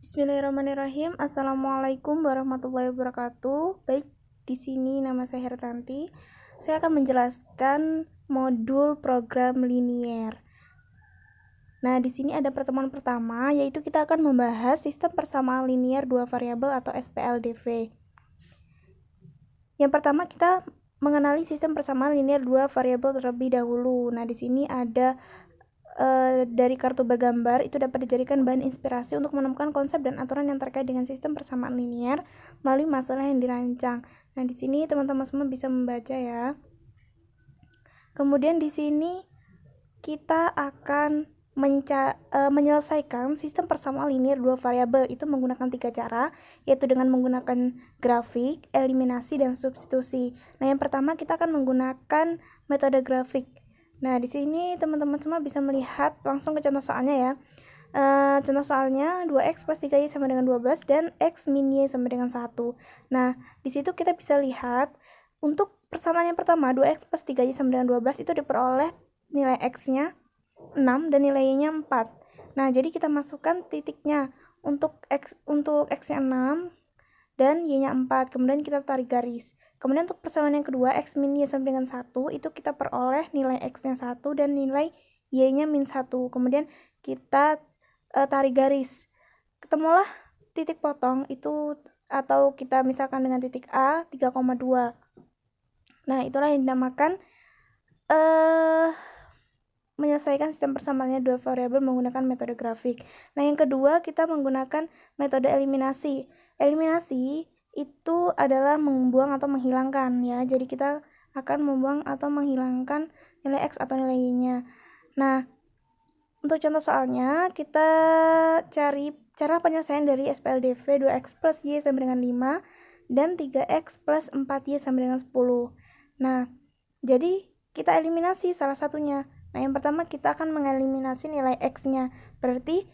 Bismillahirrahmanirrahim. Assalamualaikum warahmatullahi wabarakatuh. Baik, di sini nama saya Hertanti. Saya akan menjelaskan modul program linier. Nah, di sini ada pertemuan pertama, yaitu kita akan membahas sistem persamaan linier dua variabel atau SPLDV. Yang pertama kita mengenali sistem persamaan linier dua variabel terlebih dahulu. Nah, di sini ada dari kartu bergambar itu dapat dijadikan bahan inspirasi untuk menemukan konsep dan aturan yang terkait dengan sistem persamaan linier melalui masalah yang dirancang. Nah, di sini teman-teman semua bisa membaca ya. Kemudian di sini kita akan menyelesaikan sistem persamaan linier dua variabel itu menggunakan 3 cara, yaitu dengan menggunakan grafik, eliminasi, dan substitusi. Nah, yang pertama kita akan menggunakan metode grafik. Nah, di sini teman-teman semua bisa melihat langsung ke contoh soalnya ya. Contoh soalnya 2x plus 3y sama dengan 12 dan x min y sama dengan 1. Nah, di situ kita bisa lihat untuk persamaan yang pertama 2x plus 3y sama dengan 12 itu diperoleh nilai x-nya 6 dan nilai y-nya 4. Nah, jadi kita masukkan titiknya untuk x-nya 6 dan y-nya 4. Kemudian kita tarik garis. Kemudian untuk persamaan yang kedua, x min y sama dengan 1, itu kita peroleh nilai x-nya 1 dan nilai y-nya min 1. Kemudian kita tarik garis. Ketemulah titik potong itu, atau kita misalkan dengan titik A 3,2. Nah, itulah yang dinamakan menyelesaikan sistem persamaannya dua variabel menggunakan metode grafik. Nah, yang kedua kita menggunakan metode eliminasi. Eliminasi itu adalah membuang atau menghilangkan ya. Jadi kita akan membuang atau menghilangkan nilai x atau nilai y-nya. Nah, untuk contoh soalnya kita cari cara penyelesaian dari SPLDV 2x plus y sama dengan 5 dan 3x plus 4y sama dengan 10. Nah, jadi kita eliminasi salah satunya. Nah, yang pertama kita akan mengeliminasi nilai x-nya. Berarti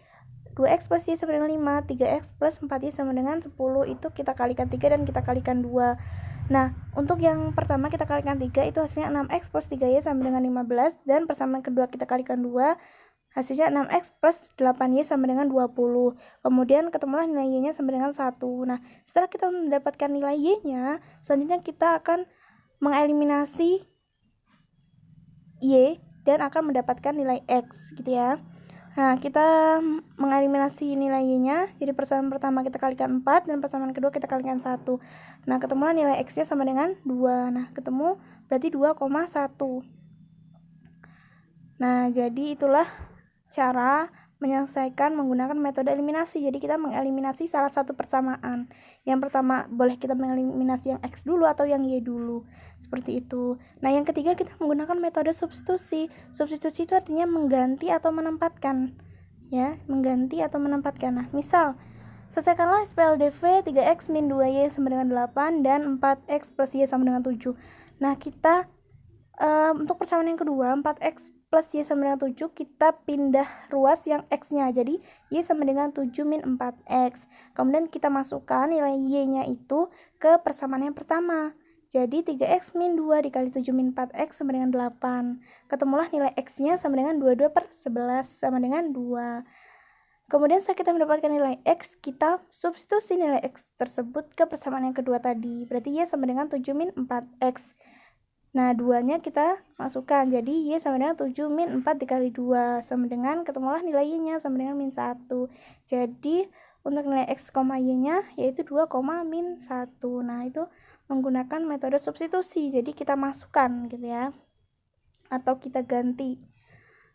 2x plus y sama dengan 5, 3x plus 4y sama dengan 10 itu kita kalikan 3 dan kita kalikan 2. Nah, untuk yang pertama kita kalikan 3 itu hasilnya 6x plus 3y sama dengan 15 dan persamaan kedua kita kalikan 2 hasilnya 6x plus 8y sama dengan 20. Kemudian ketemulah nilai y-nya sama dengan 1. Nah, setelah kita mendapatkan nilai y-nya, selanjutnya kita akan mengeliminasi y dan akan mendapatkan nilai x gitu ya. Nah, kita mengeliminasi nilai y-nya, jadi persamaan pertama kita kalikan 4 dan persamaan kedua kita kalikan 1. Nah, ketemulah nilai x-nya sama dengan 2. Nah, ketemu berarti 2,1. Nah, jadi itulah cara menyelesaikan menggunakan metode eliminasi. Jadi kita mengeliminasi salah satu persamaan. Yang pertama boleh kita mengeliminasi yang x dulu atau yang y dulu. Seperti itu. Nah, yang ketiga kita menggunakan metode substitusi. Substitusi itu artinya mengganti atau menempatkan. Ya, mengganti atau menempatkan. Nah, misal selesaikanlah SPLDV 3x min 2y sama dengan 8 dan 4x plus y sama dengan 7. Nah, kita untuk persamaan yang kedua 4x plus y sama dengan 7 kita pindah ruas yang x-nya, jadi y sama dengan 7 min 4x. Kemudian kita masukkan nilai y-nya itu ke persamaan yang pertama, jadi 3x min 2 dikali 7 min 4x sama dengan 8. Ketemulah nilai x-nya sama dengan 22 per 11 sama dengan 2. Kemudian setelah kita mendapatkan nilai x, kita substitusi nilai x tersebut ke persamaan yang kedua tadi, berarti y sama dengan 7 min 4x. Nah, 2-nya kita masukkan, jadi y sama dengan 7 min 4 dikali 2 sama dengan, ketemulah nilai y-nya sama dengan min 1. Jadi untuk nilai x, y-nya yaitu 2, min 1. Nah, itu menggunakan metode substitusi, jadi kita masukkan gitu ya, atau kita ganti.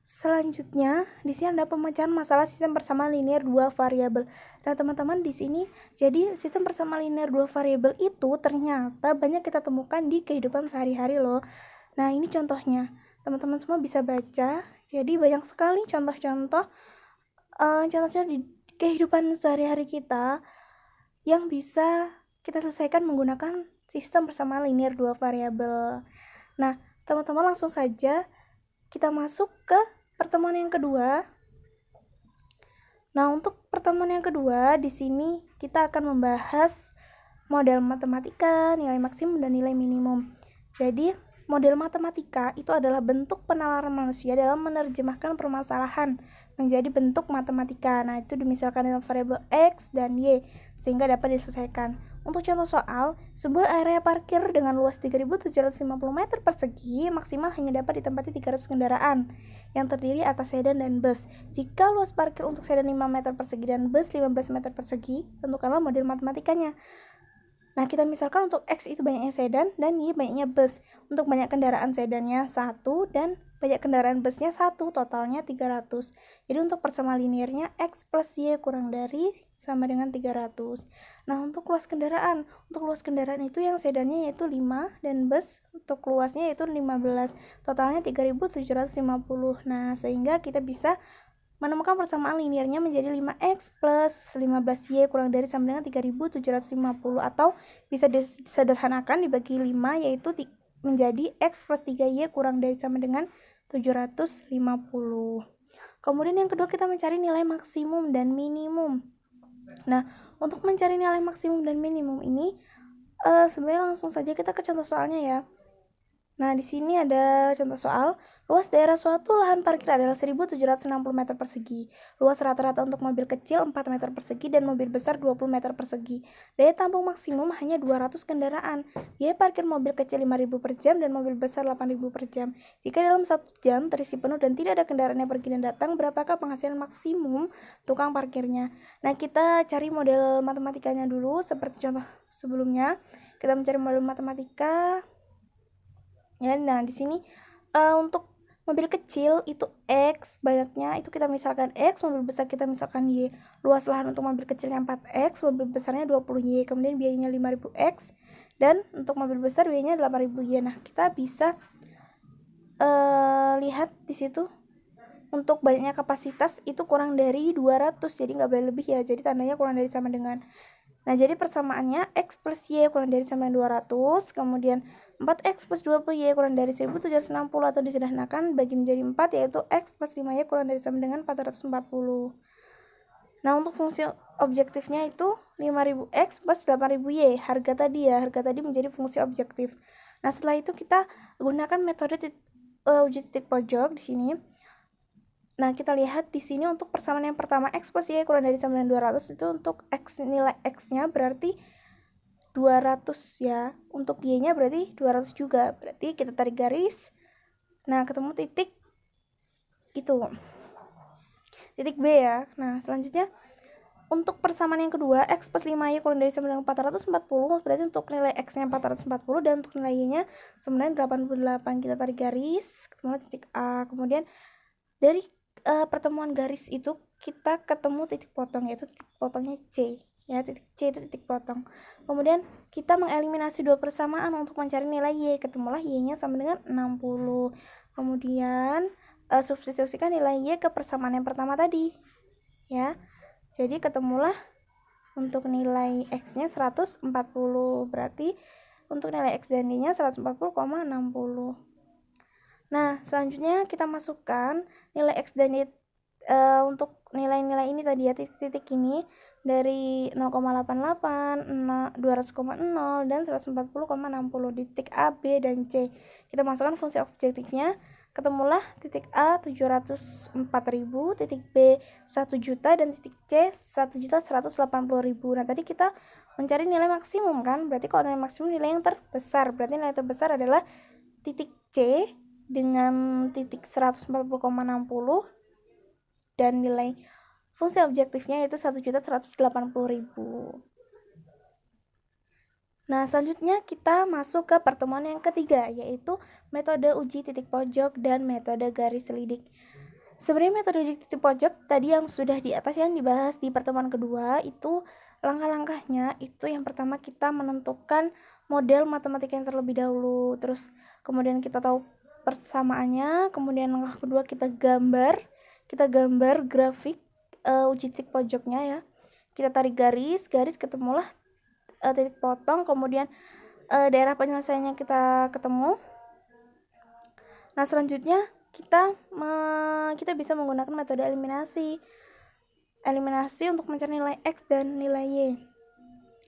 Selanjutnya, di sini ada pemecahan masalah sistem persamaan linier dua variabel. Nah, teman-teman di sini, jadi sistem persamaan linier dua variabel itu ternyata banyak kita temukan di kehidupan sehari-hari loh. Nah, ini contohnya. Teman-teman semua bisa baca. Jadi banyak sekali contoh-contoh contohnya di kehidupan sehari-hari kita yang bisa kita selesaikan menggunakan sistem persamaan linier dua variabel. Nah, teman-teman langsung saja kita masuk ke pertemuan yang kedua. Nah, untuk pertemuan yang kedua di sini kita akan membahas model matematika, nilai maksimum dan nilai minimum. Jadi, Model matematika itu adalah bentuk penalaran manusia dalam menerjemahkan permasalahan menjadi bentuk matematika. Nah, itu dimisalkan dengan variabel X dan Y sehingga dapat diselesaikan. Untuk contoh soal, sebuah area parkir dengan luas 3.750 meter persegi maksimal hanya dapat ditempati 300 kendaraan yang terdiri atas sedan dan bus. Jika luas parkir untuk sedan 5 meter persegi dan bus 15 meter persegi, tentukanlah model matematikanya. Nah, kita misalkan untuk X itu banyaknya sedan dan Y banyaknya bus. Untuk banyak kendaraan sedannya 1 dan banyak kendaraan busnya 1, totalnya 300. Jadi untuk persamaan linearnya X plus Y kurang dari sama dengan 300. Nah, untuk luas kendaraan itu yang sedannya yaitu 5 dan bus untuk luasnya yaitu 15. Totalnya 3.750. Nah, sehingga kita bisa menemukan persamaan linearnya menjadi 5x plus 15y kurang dari sama dengan 3.750, atau bisa disederhanakan dibagi 5 yaitu menjadi x plus 3y kurang dari sama dengan 750. Kemudian yang kedua kita mencari nilai maksimum dan minimum. Nah, untuk mencari nilai maksimum dan minimum ini sebenarnya langsung saja kita ke contoh soalnya ya. Nah, di sini ada contoh soal. Luas daerah suatu lahan parkir adalah 1.760 meter persegi. Luas rata-rata untuk mobil kecil 4 meter persegi dan mobil besar 20 meter persegi. Daya tampung maksimum hanya 200 kendaraan. Biaya parkir mobil kecil 5.000 per jam dan mobil besar 8.000 per jam. Jika dalam 1 jam terisi penuh dan tidak ada kendaraan yang pergi dan datang, berapakah penghasilan maksimum tukang parkirnya? Nah, kita cari model matematikanya dulu seperti contoh sebelumnya. Kita mencari model matematika. Ya, nah di sini untuk mobil kecil itu X banyaknya itu kita misalkan X, mobil besar kita misalkan Y. Luas lahan untuk mobil kecilnya 4X, mobil besarnya 20Y, kemudian biayanya 5.000X, dan untuk mobil besar biayanya 8.000Y. Nah, kita bisa lihat di situ untuk banyaknya kapasitas itu kurang dari 200, jadi nggak boleh lebih ya, jadi tandanya kurang dari sama dengan. Nah, jadi persamaannya X plus Y kurang dari sama dengan 200, kemudian 4X plus 20Y kurang dari 1.760, atau disederhanakan bagi menjadi 4 yaitu X plus 5Y kurang dari sama dengan 440. Nah, untuk fungsi objektifnya itu 5.000X plus 8.000Y, harga tadi menjadi fungsi objektif. Nah, setelah itu kita gunakan metode uji titik pojok di sini. Nah, kita lihat di sini untuk persamaan yang pertama X plus Y kurang dari sama dengan 200 itu untuk X, nilai X-nya berarti 200 ya. Untuk Y-nya berarti 200 juga. Berarti kita tarik garis. Nah, ketemu titik itu. Titik B ya. Nah, selanjutnya untuk persamaan yang kedua X plus 5Y kurang dari sama dengan 440, berarti untuk nilai X-nya 440 dan untuk nilai Y-nya sama dengan 88. Kita tarik garis, ketemu titik A. Kemudian dari pertemuan garis itu kita ketemu titik potong, yaitu titik potongnya C ya, titik C itu titik potong. Kemudian kita mengeliminasi dua persamaan untuk mencari nilai Y, ketemulah Y-nya sama dengan 60. Kemudian substitusikan nilai Y ke persamaan yang pertama tadi ya, jadi ketemulah untuk nilai X-nya 140, berarti untuk nilai X dan Y-nya 140,60. Nah, selanjutnya kita masukkan nilai X dan Y untuk nilai-nilai ini tadi ya, titik-titik ini dari 0,88, 200,0 dan 140,60 di titik A, B, dan C. Kita masukkan fungsi objektifnya, ketemulah titik A 704.000, titik B 1 juta, dan titik C 1.180.000. Nah, tadi kita mencari nilai maksimum kan, berarti kalau nilai maksimum nilai yang terbesar, berarti nilai terbesar adalah titik C dengan titik 140,60 dan nilai fungsi objektifnya yaitu 1.180.000. Nah, selanjutnya kita masuk ke pertemuan yang ketiga, yaitu metode uji titik pojok dan metode garis selidik. Sebenarnya metode uji titik pojok tadi yang sudah di atas yang dibahas di pertemuan kedua, itu langkah-langkahnya itu yang pertama kita menentukan model matematika yang terlebih dahulu, terus kemudian kita tahu persamaannya, kemudian langkah kedua kita gambar grafik uji titik pojoknya ya. Kita tarik garis ketemulah titik potong, kemudian daerah penyelesaiannya kita ketemu. Nah, selanjutnya kita bisa menggunakan metode eliminasi untuk mencari nilai X dan nilai Y.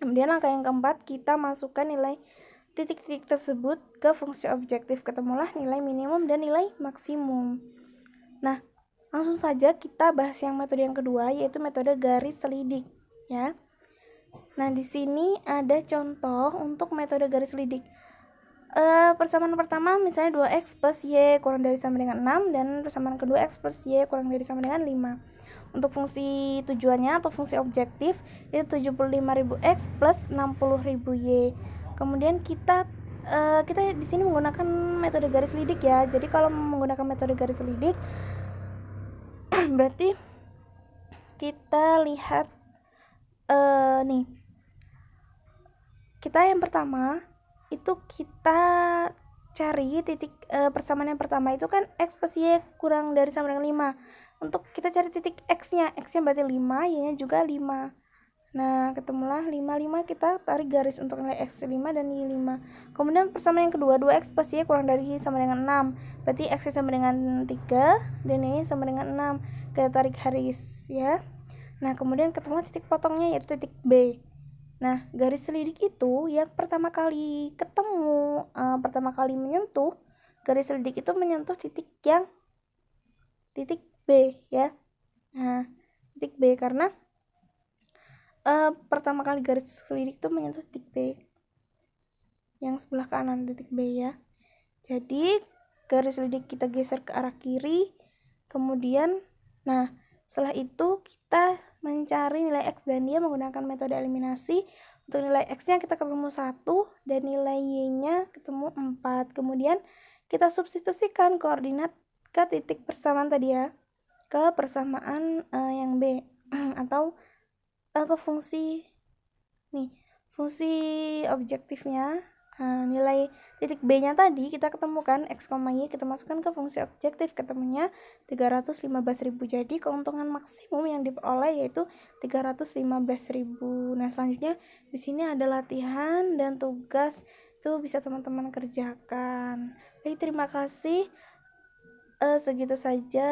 Kemudian langkah yang keempat kita masukkan nilai titik-titik tersebut ke fungsi objektif, ketemulah nilai minimum dan nilai maksimum. Nah, langsung saja kita bahas yang metode yang kedua, yaitu metode garis selidik ya. Nah, di sini ada contoh untuk metode garis selidik. Persamaan pertama misalnya 2x plus y kurang dari sama dengan 6, dan persamaan kedua x plus y kurang dari sama dengan 5. Untuk fungsi tujuannya atau fungsi objektif itu 75.000x plus 60.000y. Kemudian kita di sini menggunakan metode garis selidik ya. Jadi kalau menggunakan metode garis selidik berarti kita lihat nih. Kita yang pertama itu kita cari titik persamaan yang pertama itu kan x plus y kurang dari sama dengan 5. Untuk kita cari titik x-nya berarti 5, y-nya juga 5. Nah, ketemulah 5, kita tarik garis untuk nilai x 5 dan y 5. Kemudian persamaan yang kedua, 2x plus y kurang dari sama dengan 6. Berarti x sama dengan 3 dan y sama dengan 6. Kita tarik garis ya. Nah, kemudian ketemu titik potongnya yaitu titik B. Nah, garis selidik itu yang pertama kali ketemu, pertama kali menyentuh, garis selidik itu menyentuh titik B ya. Nah, titik B karena pertama kali garis selidik itu menyentuh titik B yang sebelah kanan titik B ya. Jadi garis selidik kita geser ke arah kiri, kemudian setelah itu kita mencari nilai x dan y menggunakan metode eliminasi. Untuk nilai x-nya kita ketemu 1 dan nilai y-nya ketemu 4. Kemudian kita substitusikan koordinat ke titik persamaan tadi ya, ke persamaan yang B atau ke fungsi objektifnya. Nilai titik B-nya tadi kita ketemukan x, y, kita masukkan ke fungsi objektif, ketemunya 315.000. Jadi keuntungan maksimum yang diperoleh yaitu 315.000. Nah, selanjutnya di sini ada latihan dan tugas, itu bisa teman-teman kerjakan. Baik, terima kasih. Segitu saja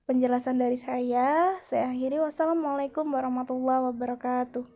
penjelasan dari saya. Saya akhiri. Wassalamualaikum warahmatullahi wabarakatuh.